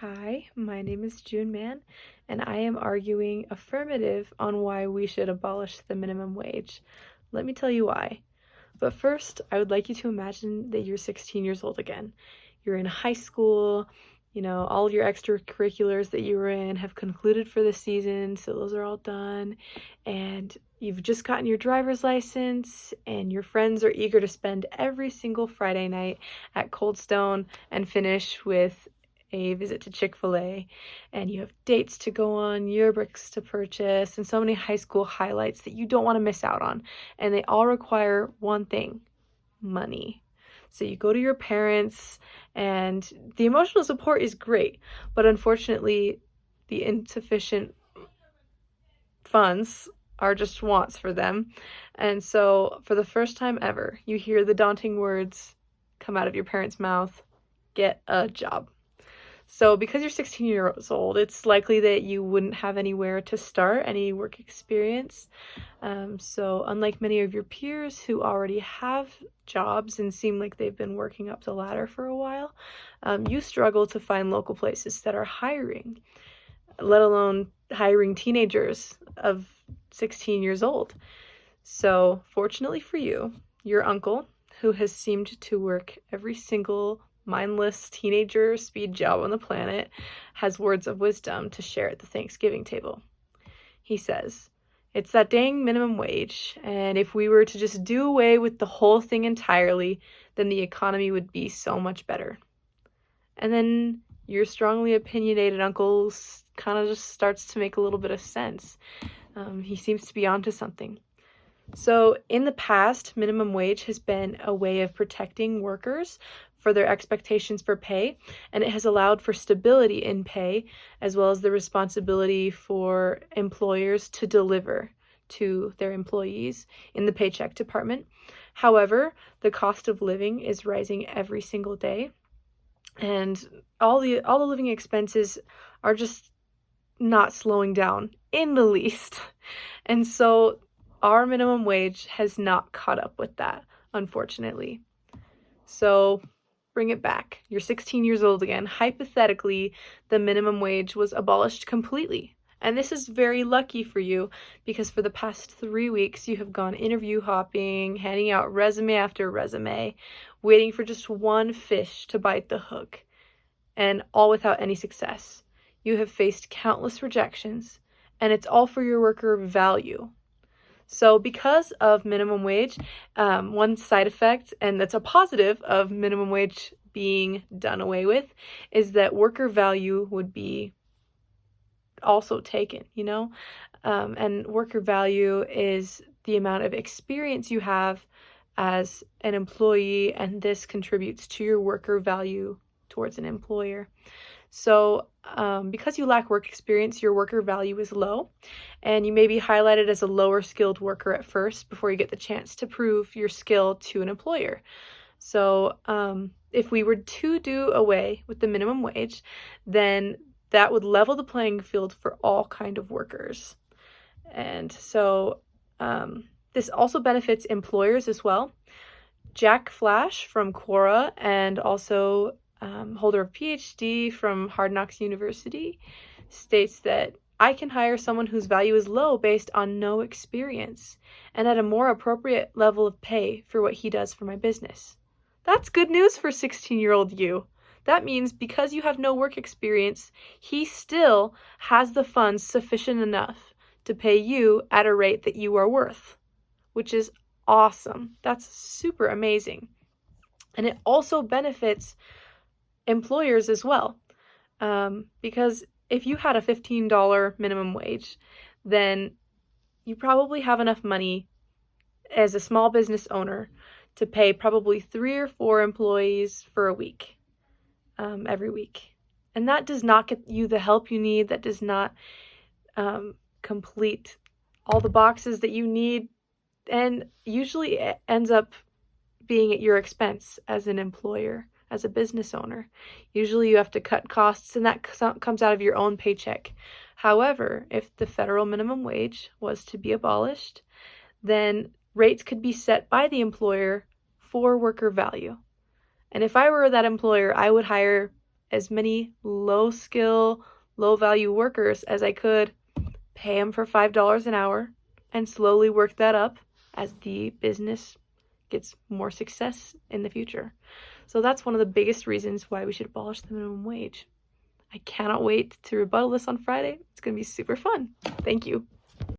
Hi, my name is June Mann, and I am arguing affirmative on why we should abolish the minimum wage. Let me tell you why. But first, I would like you to imagine that you're 16 years old again. You're in high school, all of your extracurriculars that you were in have concluded for the season, so those are all done. And you've just gotten your driver's license, and your friends are eager to spend every single Friday night at Cold Stone and finish with a visit to Chick-fil-A, and you have dates to go on, yearbooks to purchase, and so many high school highlights that you don't want to miss out on. And they all require one thing: money. So you go to your parents, and the emotional support is great, but unfortunately, the insufficient funds are just wants for them. And so, for the first time ever, you hear the daunting words come out of your parents' mouth: get a job. So because you're 16 years old, it's likely that you wouldn't have anywhere to start any work experience. So unlike many of your peers who already have jobs and seem like they've been working up the ladder for a while, you struggle to find local places that are hiring, let alone hiring teenagers of 16 years old. So fortunately for you, your uncle, who has seemed to work every single mindless teenager speed job on the planet, has words of wisdom to share at the Thanksgiving table. He says, "It's that dang minimum wage, and if we were to just do away with the whole thing entirely, then the economy would be so much better." And then your strongly opinionated uncle kind of just starts to make a little bit of sense. He seems to be onto something. So in the past, minimum wage has been a way of protecting workers for their expectations for pay, and it has allowed for stability in pay, as well as the responsibility for employers to deliver to their employees in the paycheck department. However, the cost of living is rising every single day, and all the living expenses are just not slowing down in the least. And so our minimum wage has not caught up with that, unfortunately. So bring it back. You're 16 years old again. Hypothetically, the minimum wage was abolished completely. And this is very lucky for you, because for the past 3 weeks, you have gone interview hopping, handing out resume after resume, waiting for just one fish to bite the hook, and all without any success. You have faced countless rejections, and it's all for your worker value. So because of minimum wage, one side effect, and that's a positive of minimum wage being done away with, is that worker value would be also taken, and worker value is the amount of experience you have as an employee, and this contributes to your worker value towards an employer. So because you lack work experience, your worker value is low, and you may be highlighted as a lower skilled worker at first before you get the chance to prove your skill to an employer. So if we were to do away with the minimum wage, then that would level the playing field for all kind of workers. And so this also benefits employers as well. Jack Flash from Quora, and also holder of PhD from Hard Knocks University, states that I can hire someone whose value is low based on no experience and at a more appropriate level of pay for what he does for my business. That's good news for 16-year-old you. That means because you have no work experience, he still has the funds sufficient enough to pay you at a rate that you are worth, which is awesome. That's super amazing. And it also benefits employers as well, because if you had a $15 minimum wage, then you probably have enough money as a small business owner to pay probably 3 or 4 employees for a week, every week. And that does not get you the help you need. That does not complete all the boxes that you need, and usually it ends up being at your expense as an employer, as a business owner. Usually you have to cut costs, and that comes out of your own paycheck. However, if the federal minimum wage was to be abolished, then rates could be set by the employer for worker value. And if I were that employer, I would hire as many low skill, low value workers as I could, pay them for $5 an hour, and slowly work that up as the business gets more success in the future. So that's one of the biggest reasons why we should abolish the minimum wage. I cannot wait to rebuttal this on Friday. It's going to be super fun. Thank you.